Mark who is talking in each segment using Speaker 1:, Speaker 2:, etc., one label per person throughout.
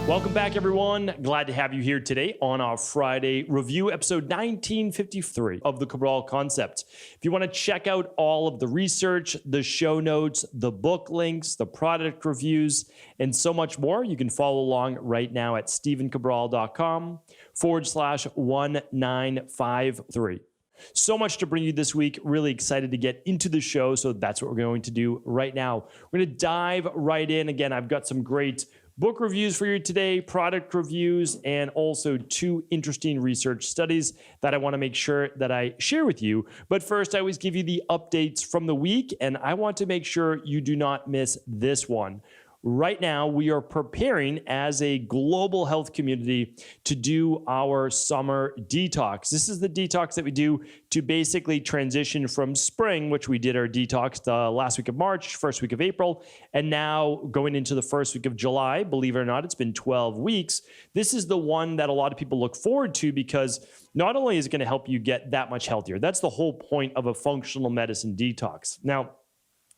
Speaker 1: Welcome back, everyone. Glad to have you here today on our Friday review, episode 1953 of the Cabral Concept. If you want to check out all of the research, the show notes, the book links, the product reviews, and so much more, you can follow along right now at stephencabral.com/1953. So much to bring you this week. Really excited to get into the show. So that's what we're going to do right now. We're going to dive right in. Again, I've got some great book reviews for you today, product reviews, and also two interesting research studies that I want to make sure that I share with you. But first, I always give you the updates from the week, and I want to make sure you do not miss this one. Right now, we are preparing as a global health community to do our summer detox. This is the detox that we do to basically transition from spring, which we did our detox the last week of March, first week of April, and now going into the first week of July. Believe it or not, it's been 12 weeks. This is the one that a lot of people look forward to because not only is it going to help you get that much healthier, that's the whole point of a functional medicine detox. Now,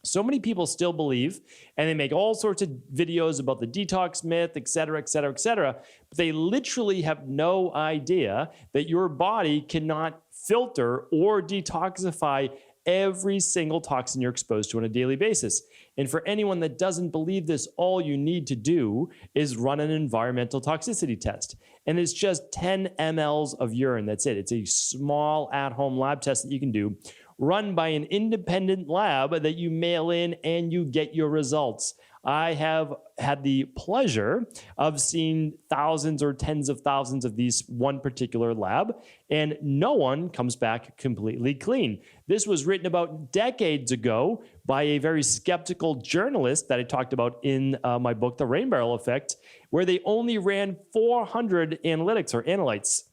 Speaker 1: so many people still believe, and they make all sorts of videos about the detox myth, et cetera, et cetera, et cetera, but they literally have no idea that your body cannot filter or detoxify every single toxin you're exposed to on a daily basis. And for anyone that doesn't believe this, all you need to do is run an environmental toxicity test. And it's just 10 mLs of urine. That's it. It's a small at-home lab test that you can do, run by an independent lab that you mail in and you get your results. I have had the pleasure of seeing thousands or tens of thousands of these one particular lab, and no one comes back completely clean. This was written about decades ago by a very skeptical journalist that I talked about in my book, The Rain Barrel Effect, where they only ran 400 analytics or analytes.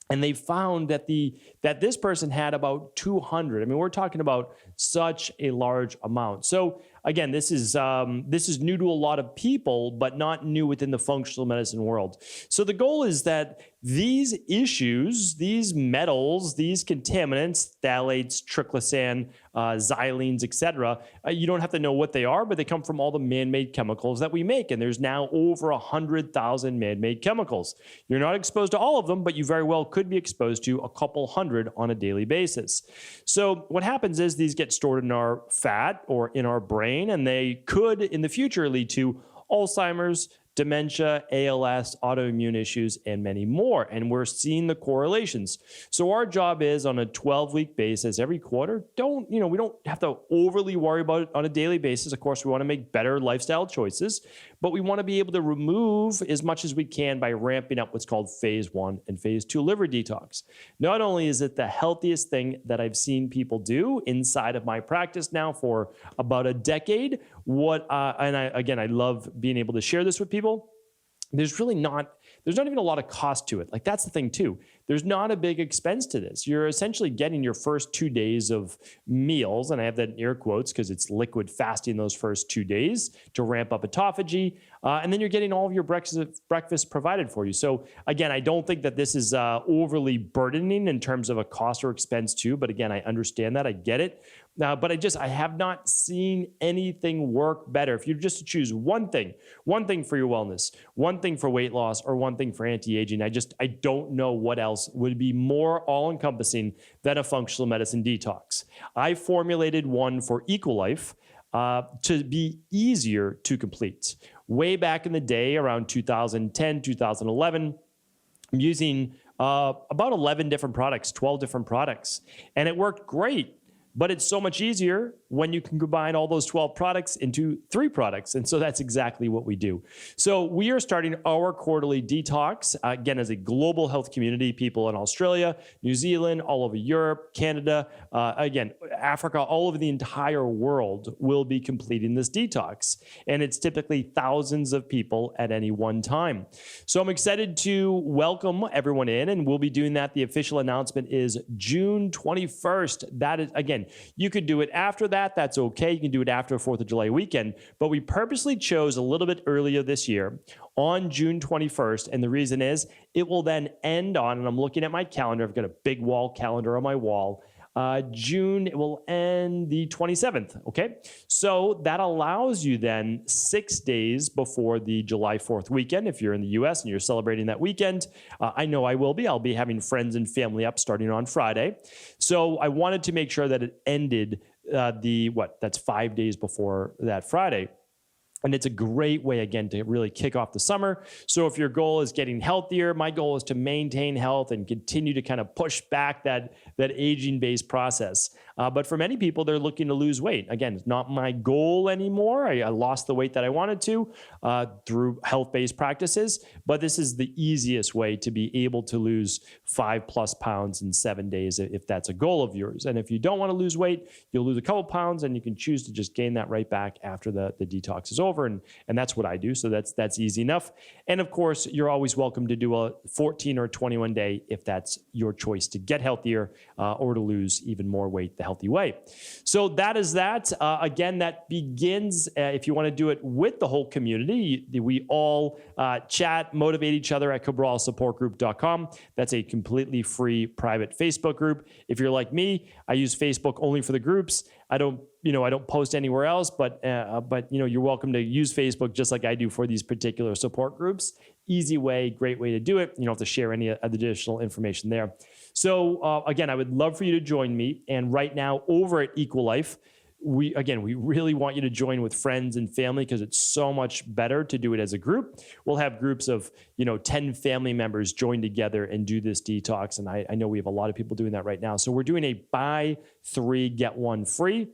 Speaker 1: And they found that this person had about 200. I mean, we're talking about such a large amount. So again, this is new to a lot of people, but not new within the functional medicine world. So the goal is that these issues, these metals, these contaminants, phthalates, triclosan, xylenes, etc., you don't have to know what they are, but they come from all the man-made chemicals that we make. And there's now over 100,000 man-made chemicals. You're not exposed to all of them, but you very well could be exposed to a couple hundred on a daily basis. So what happens is these get stored in our fat or in our brain, and they could in the future lead to Alzheimer's, dementia, ALS, autoimmune issues, and many more. And we're seeing the correlations. So our job is on a 12-week basis every quarter. We don't have to overly worry about it on a daily basis. Of course, we want to make better lifestyle choices, but we want to be able to remove as much as we can by ramping up what's called phase 1 and phase 2 liver detox. Not only is it the healthiest thing that I've seen people do inside of my practice now for about a decade, I love being able to share this with people. There's not even a lot of cost to it. Like, that's the thing too. There's not a big expense to this. You're essentially getting your first 2 days of meals, and I have that in air quotes because it's liquid fasting those first 2 days to ramp up autophagy, and then you're getting all of your breakfast provided for you. So again, I don't think that this is overly burdening in terms of a cost or expense too, but again, I understand that, I get it. But I have not seen anything work better. If you're just to choose one thing for your wellness, one thing for weight loss, or one thing for anti-aging, I don't know what else would be more all-encompassing than a functional medicine detox. I formulated one for Equilife to be easier to complete. Way back in the day, around 2010, 2011, I'm using about 11 different products, 12 different products, and it worked great. But it's so much easier when you can combine all those 12 products into 3 products. And so that's exactly what we do. So we are starting our quarterly detox, again, as a global health community, people in Australia, New Zealand, all over Europe, Canada, again, Africa, all over the entire world will be completing this detox. And it's typically thousands of people at any one time. So I'm excited to welcome everyone in, and we'll be doing that. The official announcement is June 21st. That is, again, you could do it after that. That's okay. You can do it after 4th of July weekend. But we purposely chose a little bit earlier this year on June 21st. And the reason is it will then end on, and I'm looking at my calendar. I've got a big wall calendar on my wall. June will end the 27th. Okay. So that allows you then 6 days before the July 4th weekend. If you're in the US and you're celebrating that weekend, I know I will be. I'll be having friends and family up starting on Friday. So I wanted to make sure that it ended that's 5 days before that Friday. And it's a great way, again, to really kick off the summer. So if your goal is getting healthier, my goal is to maintain health and continue to kind of push back that aging-based process. But for many people, they're looking to lose weight. Again, it's not my goal anymore. I lost the weight that I wanted to through health-based practices. But this is the easiest way to be able to lose 5+ pounds in 7 days if that's a goal of yours. And if you don't want to lose weight, you'll lose a couple pounds and you can choose to just gain that right back after the detox is over. And that's what I do. So that's easy enough. And of course, you're always welcome to do a 14 or 21 day if that's your choice to get healthier or to lose even more weight the healthy way. So that is that. Again, that begins if you want to do it with the whole community. We all chat, motivate each other at cabralsupportgroup.com. That's a completely free private Facebook group. If you're like me, I use Facebook only for the groups. I don't post anywhere else, but you're welcome to use Facebook just like I do for these particular support groups. Easy way, great way to do it. You don't have to share any additional information there. So again, I would love for you to join me. And right now over at Equal Life, we really want you to join with friends and family because it's so much better to do it as a group. We'll have groups of 10 family members join together and do this detox. And I know we have a lot of people doing that right now. So we're doing a buy 3, get 1 free,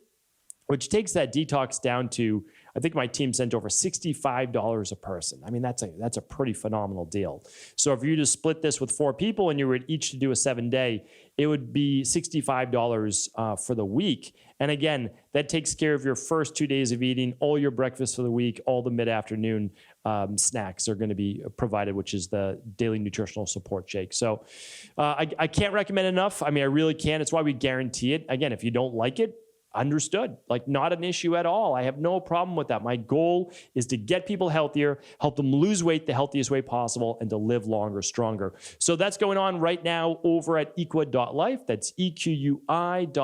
Speaker 1: which takes that detox down to, I think my team sent over $65 a person. I mean, that's a pretty phenomenal deal. So if you just split this with 4 people and you were each to do a 7-day, it would be $65 for the week. And again, that takes care of your first 2 days of eating, all your breakfast for the week, all the mid-afternoon snacks are going to be provided, which is the daily nutritional support shake. So I can't recommend enough. I mean, I really can't. It's why we guarantee it. Again, if you don't like it, understood. Like, not an issue at all. I have no problem with that. My goal is to get people healthier, help them lose weight the healthiest way possible, and to live longer, stronger. So that's going on right now over at equi.life. That's EQUI.LIFE.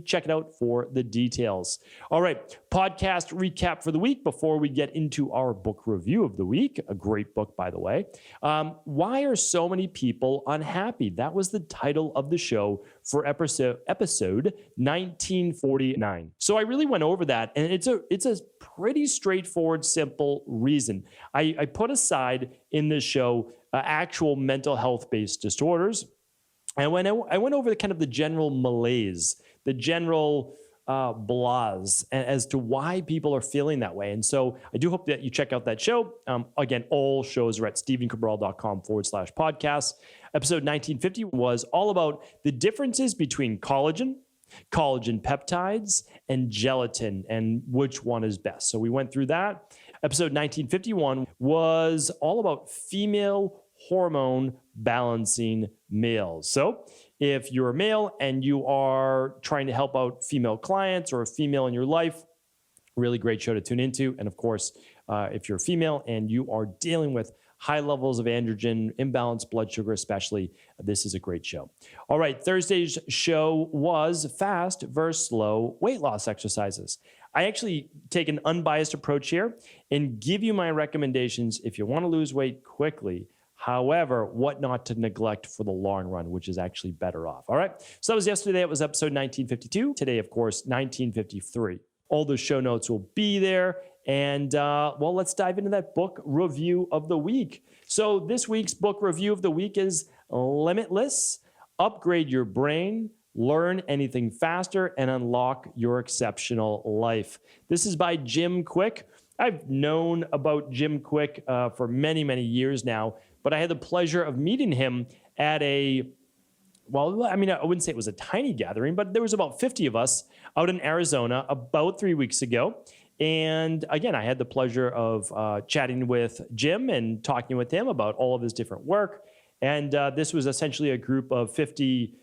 Speaker 1: Check it out for the details. All right, podcast recap for the week before we get into our book review of the week. A great book, by the way. Why are so many people unhappy? That was the title of the show for episode 1949. So I really went over that, and it's a pretty straightforward, simple reason. I put aside in this show actual mental health-based disorders, and I went over the general malaise, the general blahs as to why people are feeling that way. And so I do hope that you check out that show. Again, all shows are at stephencabral.com/podcast. Episode 1950 was all about the differences between collagen peptides, and gelatin, and which one is best. So we went through that. Episode 1951 was all about female hormone balancing males. So if you're a male and you are trying to help out female clients or a female in your life, really great show to tune into. And of course, if you're a female and you are dealing with high levels of androgen, imbalanced blood sugar especially, this is a great show. All right, Thursday's show was fast versus slow weight loss exercises. I actually take an unbiased approach here and give you my recommendations if you want to lose weight quickly. However, what not to neglect for the long run, which is actually better off. All right, so that was yesterday. It was episode 1952. Today, of course, 1953. All the show notes will be there. And well, let's dive into that book review of the week. So this week's book review of the week is Limitless, Upgrade Your Brain, Learn Anything Faster, and Unlock Your Exceptional Life. This is by Jim Kwik. I've known about Jim Kwik for many, many years now, but I had the pleasure of meeting him at I wouldn't say it was a tiny gathering, but there was about 50 of us out in Arizona about 3 weeks ago. And again, I had the pleasure of chatting with Jim and talking with him about all of his different work. And this was essentially a group of 50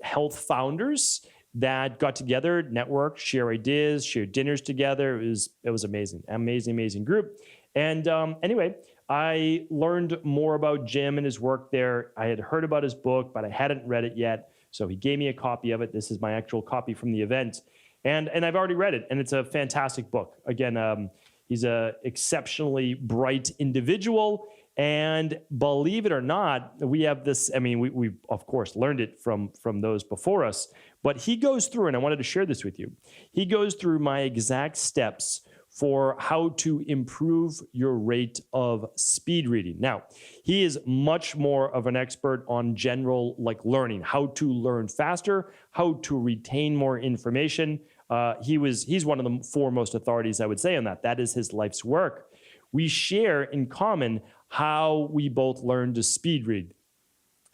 Speaker 1: health founders that got together, networked, share ideas, share dinners together. It was amazing, amazing group. And anyway, I learned more about Jim and his work there. I had heard about his book, but I hadn't read it yet. So he gave me a copy of it. This is my actual copy from the event. And I've already read it, and it's a fantastic book. Again, he's a exceptionally bright individual. And believe it or not, we have this, I mean, we of course learned it from those before us, but he goes through, and I wanted to share this with you. He goes through my exact steps for how to improve your rate of speed reading. Now, he is much more of an expert on general like learning, how to learn faster, how to retain more information. He's one of the foremost authorities, I would say, on that. That is his life's work. We share in common how we both learn to speed read.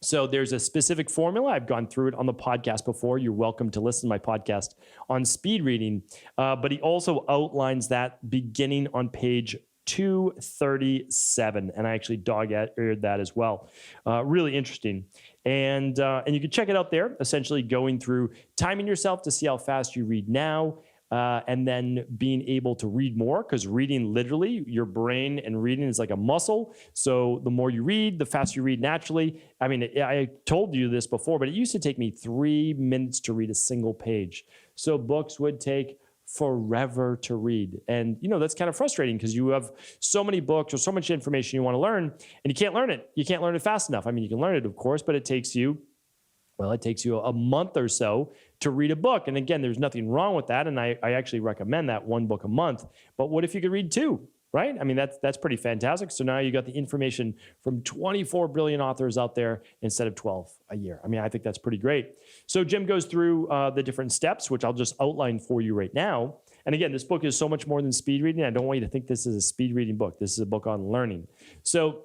Speaker 1: So there's a specific formula. I've gone through it on the podcast before. You're welcome to listen to my podcast on speed reading. But he also outlines that beginning on page 237. And I actually dog-eared that as well. Really interesting. And you can check it out there, essentially going through timing yourself to see how fast you read now. And then being able to read more, because reading literally, your brain and reading is like a muscle. So the more you read, the faster you read naturally. I mean, I told you this before, but it used to take me 3 minutes to read a single page. So books would take forever to read. And, that's kind of frustrating because you have so many books or so much information you want to learn, and you can't learn it. You can't learn it fast enough. I mean, you can learn it, of course, but it takes you a month or so to read a book. And again, there's nothing wrong with that. And I actually recommend that 1 book a month. But what if you could read 2, right? I mean, that's pretty fantastic. So now you got the information from 24 brilliant authors out there instead of 12 a year. I mean, I think that's pretty great. So Jim goes through the different steps, which I'll just outline for you right now. And again, this book is so much more than speed reading. I don't want you to think this is a speed reading book. This is a book on learning. So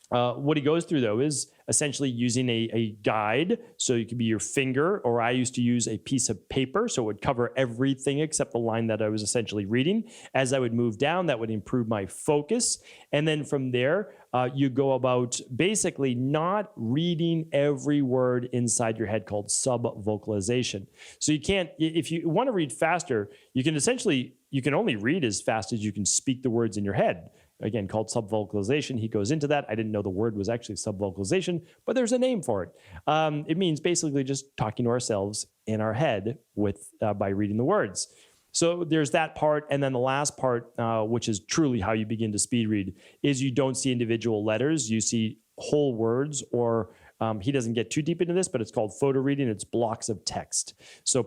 Speaker 1: what he goes through, though, is essentially using a guide. So it could be your finger, or I used to use a piece of paper. So it would cover everything except the line that I was essentially reading. As I would move down, that would improve my focus. And then from there, you go about basically not reading every word inside your head, called sub-vocalization. So you can't, if you want to read faster, you can only read as fast as you can speak the words in your head. Again, called subvocalization. He goes into that. I didn't know the word was actually subvocalization, but there's a name for it. It means basically just talking to ourselves in our head by reading the words. So there's that part. And then the last part, which is truly how you begin to speed read, is you don't see individual letters. You see whole words, or he doesn't get too deep into this, but it's called photo reading. It's blocks of text. So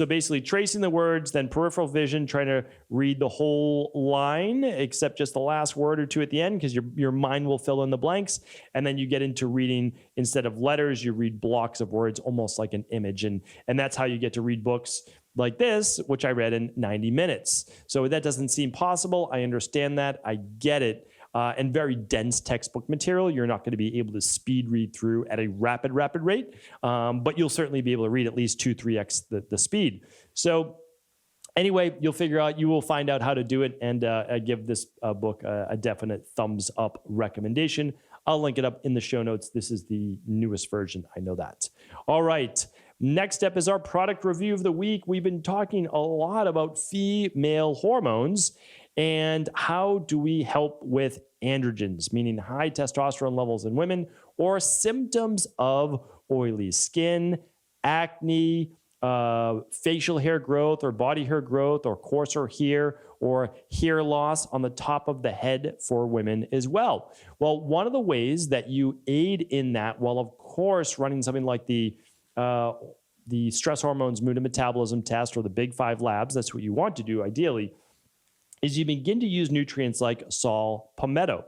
Speaker 1: basically tracing the words, then peripheral vision, trying to read the whole line, except just the last word or two at the end, because your mind will fill in the blanks. And then you get into reading, instead of letters, you read blocks of words, almost like an image. And that's how you get to read books like this, which I read in 90 minutes. So that doesn't seem possible. I understand that. I get it. And very dense textbook material, you're not going to be able to speed read through at a rapid rate, but you'll certainly be able to read at least 2-3x the speed. So anyway, you will find out how to do it, and I give this book a definite thumbs up recommendation. I'll link it up in the show notes. This is the newest version, I know that. All right. Next step is our product review of the week. We've been talking a lot about female hormones and how do we help with androgens, meaning high testosterone levels in women, or symptoms of oily skin, acne, facial hair growth or body hair growth, or coarser hair, or hair loss on the top of the head for women as well. Well, one of the ways that you aid in that, while of course running something like the stress hormones, mood and metabolism test, or the Big 5 labs, that's what you want to do ideally, is you begin to use nutrients like saw palmetto,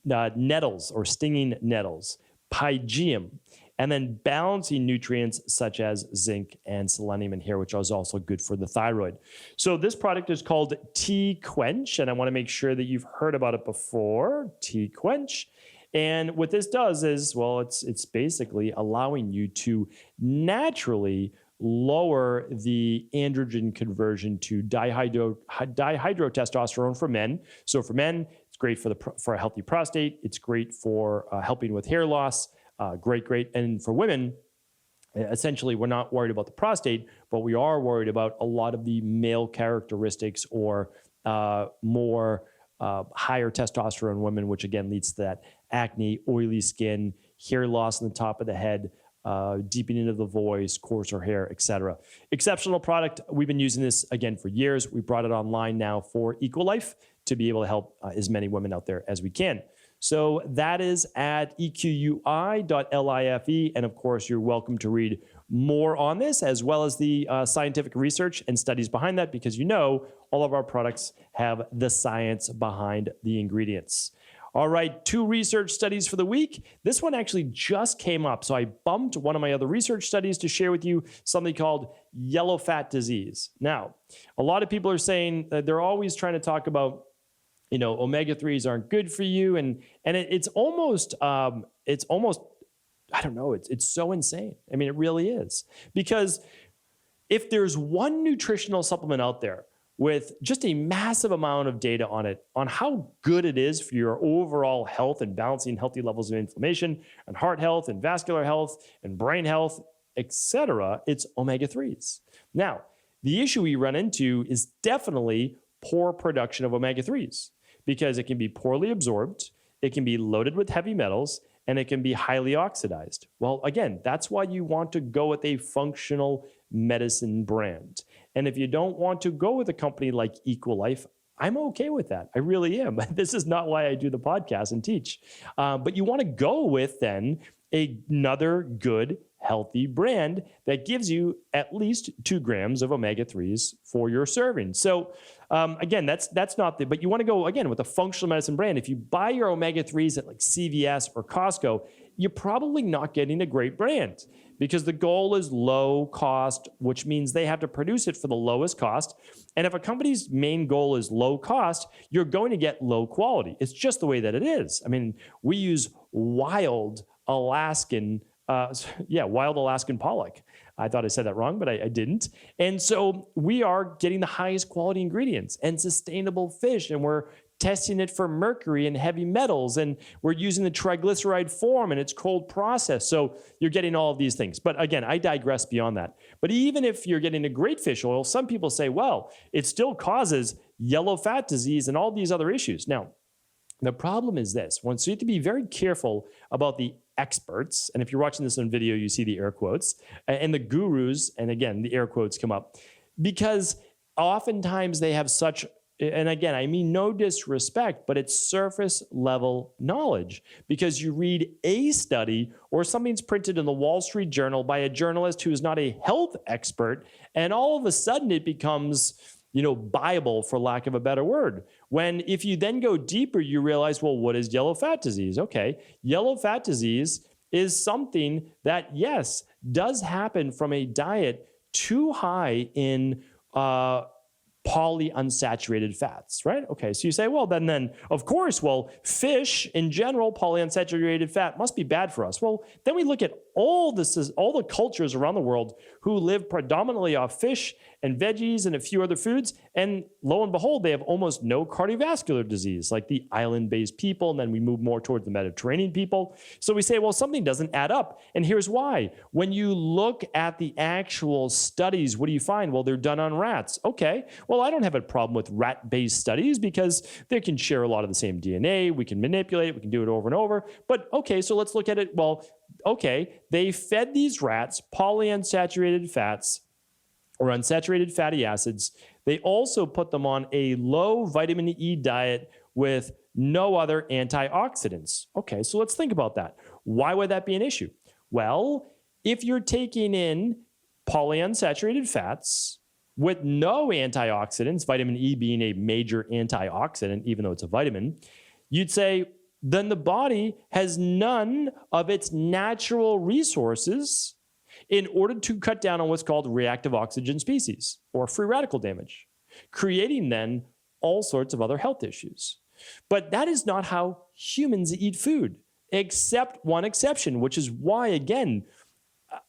Speaker 1: nettles or stinging nettles, pygeum, and then balancing nutrients such as zinc and selenium in here, which is also good for the thyroid. So this product is called T-Quench, and I want to make sure that you've heard about it before, T-Quench. And what this does is, well, it's basically allowing you to naturally lower the androgen conversion to dihydrotestosterone for men. So for men, it's great for a healthy prostate. It's great for helping with hair loss. Great. And for women, essentially, we're not worried about the prostate, but we are worried about a lot of the male characteristics, or more higher testosterone women, which again leads to that acne, oily skin, hair loss on the top of the head, deepening of the voice, coarser hair, etc. Exceptional product. We've been using this again for years. We brought it online now for EqualLife to be able to help as many women out there as we can. So that is at equi.life. And of course, you're welcome to read more on this, as well as the scientific research and studies behind that, because all of our products have the science behind the ingredients. All right, 2 research studies for the week. This one actually just came up. So I bumped one of my other research studies to share with you, something called yellow fat disease. Now, a lot of people are saying that they're always trying to talk about, omega-3s aren't good for you. And it's almost, I don't know, it's so insane. I mean, it really is. Because if there's one nutritional supplement out there with just a massive amount of data on it, on how good it is for your overall health and balancing healthy levels of inflammation and heart health and vascular health and brain health, etc., it's omega-3s. Now, the issue we run into is definitely poor production of omega-3s, because it can be poorly absorbed, it can be loaded with heavy metals, and it can be highly oxidized. Well, again, that's why you want to go with a functional medicine brand. And if you don't want to go with a company like EqualLife, I'm okay with that. I really am. This is not why I do the podcast and teach. But you want to go with then another good, healthy brand that gives you at least 2 grams of omega-3s for your serving. So again, that's not but you want to go again with a functional medicine brand. If you buy your omega-3s at like CVS or Costco, you're probably not getting a great brand, because the goal is low cost, which means they have to produce it for the lowest cost. And if a company's main goal is low cost, you're going to get low quality. It's just the way that it is. I mean, we use wild Alaskan pollock. I thought I said that wrong, but I didn't. And so we are getting the highest quality ingredients and sustainable fish, and we're testing it for mercury and heavy metals, and we're using the triglyceride form, and it's cold processed. So you're getting all of these things. But again, I digress beyond that. But even if you're getting a great fish oil, some people say, well, it still causes yellow fat disease and all these other issues. Now, the problem is this. So you have to be very careful about the experts. And if you're watching this on video, you see the air quotes, and the gurus. And again, the air quotes come up, because oftentimes they have such, and again, I mean no disrespect, but it's surface level knowledge, because you read a study or something's printed in the Wall Street Journal by a journalist who is not a health expert, and all of a sudden it becomes, Bible, for lack of a better word. When if you then go deeper, you realize, well, what is yellow fat disease? Okay, yellow fat disease is something that, yes, does happen from a diet too high in polyunsaturated fats, right? Okay, so you say, well, then of course, fish in general, polyunsaturated fat must be bad for us. Well, then we look at all the cultures around the world who live predominantly off fish and veggies and a few other foods, and lo and behold, they have almost no cardiovascular disease, like the island-based people, and then we move more toward the Mediterranean people. So we say, well, something doesn't add up, and here's why. When you look at the actual studies, what do you find? Well, they're done on rats. Okay, well, I don't have a problem with rat-based studies, because they can share a lot of the same DNA, we can manipulate it, we can do it over and over, but okay, so let's look at it. Well, okay, they fed these rats polyunsaturated fats or unsaturated fatty acids. They also put them on a low vitamin E diet with no other antioxidants. Okay, so let's think about that. Why would that be an issue? Well, if you're taking in polyunsaturated fats with no antioxidants, vitamin E being a major antioxidant, even though it's a vitamin, you'd say, then the body has none of its natural resources in order to cut down on what's called reactive oxygen species, or free radical damage, creating then all sorts of other health issues. But that is not how humans eat food, except one exception, which is why, again,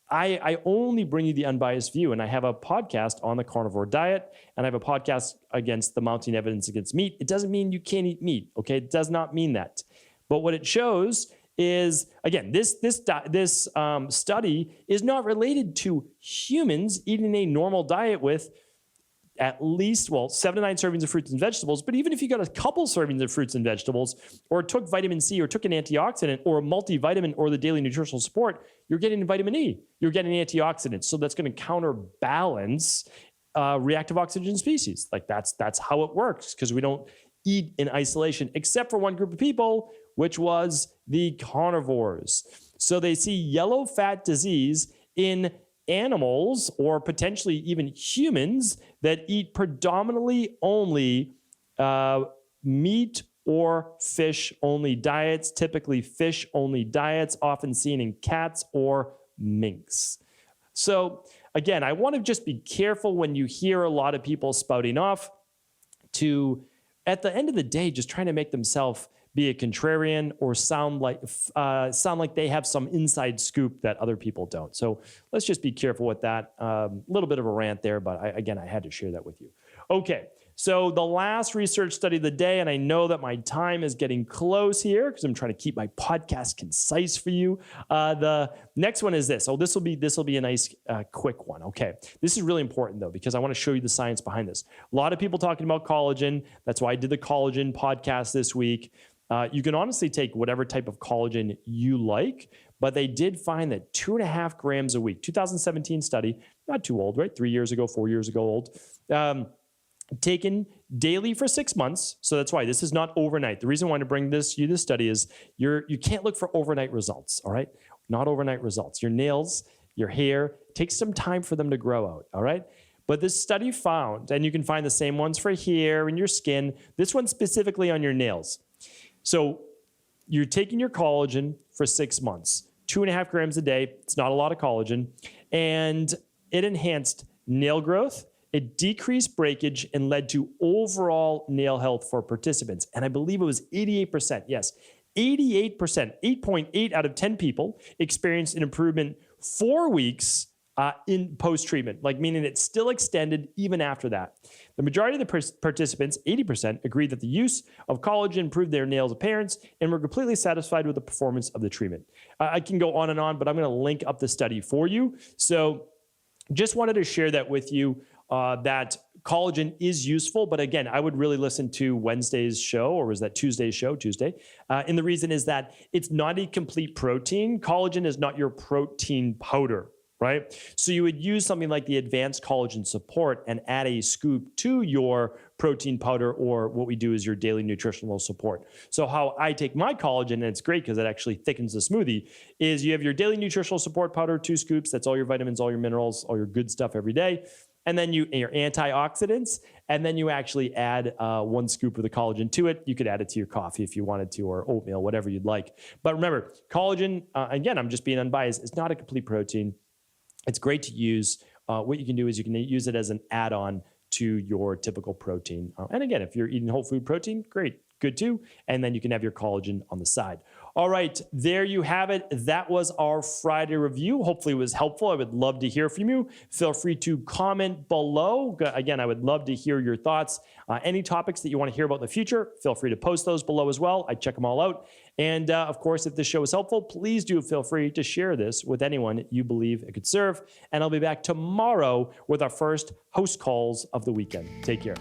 Speaker 1: I only bring you the unbiased view, and I have a podcast on the carnivore diet, and I have a podcast against the mounting evidence against meat. It doesn't mean you can't eat meat, okay? It does not mean that. But what it shows is, again, this study is not related to humans eating a normal diet with at least, 7 to 9 servings of fruits and vegetables. But even if you got a couple servings of fruits and vegetables, or took vitamin C, or took an antioxidant, or a multivitamin, or the daily nutritional support, you're getting vitamin E. You're getting antioxidants. So that's going to counterbalance reactive oxygen species. Like that's how it works, because we don't eat in isolation, except for one group of people, which was the carnivores. So they see yellow fat disease in animals, or potentially even humans, that eat predominantly only meat or fish only diets, typically fish only diets, often seen in cats or minks. So again, I want to just be careful when you hear a lot of people spouting off to, at the end of the day, just trying to make themselves be a contrarian or sound like they have some inside scoop that other people don't. So let's just be careful with that. A little bit of a rant there, but I had to share that with you. Okay, so the last research study of the day, and I know that my time is getting close here because I'm trying to keep my podcast concise for you. The next one is this. Oh, this will be a nice quick one. Okay, this is really important though, because I want to show you the science behind this. A lot of people talking about collagen. That's why I did the collagen podcast this week. You can honestly take whatever type of collagen you like, but they did find that 2.5 grams a week, 2017 study, not too old, right? 3 years ago, 4 years ago old, taken daily for 6 months. So that's why this is not overnight. The reason I want to bring this study is you can't look for overnight results, all right? Not overnight results. Your nails, your hair, takes some time for them to grow out, all right? But this study found, and you can find the same ones for hair and your skin, this one specifically on your nails. So you're taking your collagen for 6 months, 2.5 grams a day. It's not a lot of collagen. And it enhanced nail growth. It decreased breakage and led to overall nail health for participants. And I believe it was 88%. Yes, 88%, 8.8 out of 10 people experienced an improvement 4 weeks in post-treatment, like meaning it still extended even after that. The majority of the participants, 80%, agreed that the use of collagen improved their nails' appearance and were completely satisfied with the performance of the treatment. I can go on and on, but I'm going to link up the study for you. So just wanted to share that with you, that collagen is useful. But again, I would really listen to Wednesday's show, or was that Tuesday's show? Tuesday. And the reason is that it's not a complete protein. Collagen is not your protein powder, right? So you would use something like the advanced collagen support and add a scoop to your protein powder, or what we do is your daily nutritional support. So how I take my collagen, and it's great because it actually thickens the smoothie, is you have your daily nutritional support powder, 2 scoops. That's all your vitamins, all your minerals, all your good stuff every day. And then your antioxidants, and then you actually add 1 scoop of the collagen to it. You could add it to your coffee if you wanted to, or oatmeal, whatever you'd like. But remember, collagen, again, I'm just being unbiased, it's not a complete protein. It's great to use. What you can do is you can use it as an add-on to your typical protein. And again, if you're eating whole food protein, great, good too. And then you can have your collagen on the side. All right, there you have it. That was our Friday review. Hopefully it was helpful. I would love to hear from you. Feel free to comment below. Again, I would love to hear your thoughts. Any topics that you want to hear about in the future, feel free to post those below as well. I check them all out. And of course, if this show is helpful, please do feel free to share this with anyone you believe it could serve. And I'll be back tomorrow with our first host calls of the weekend. Take care.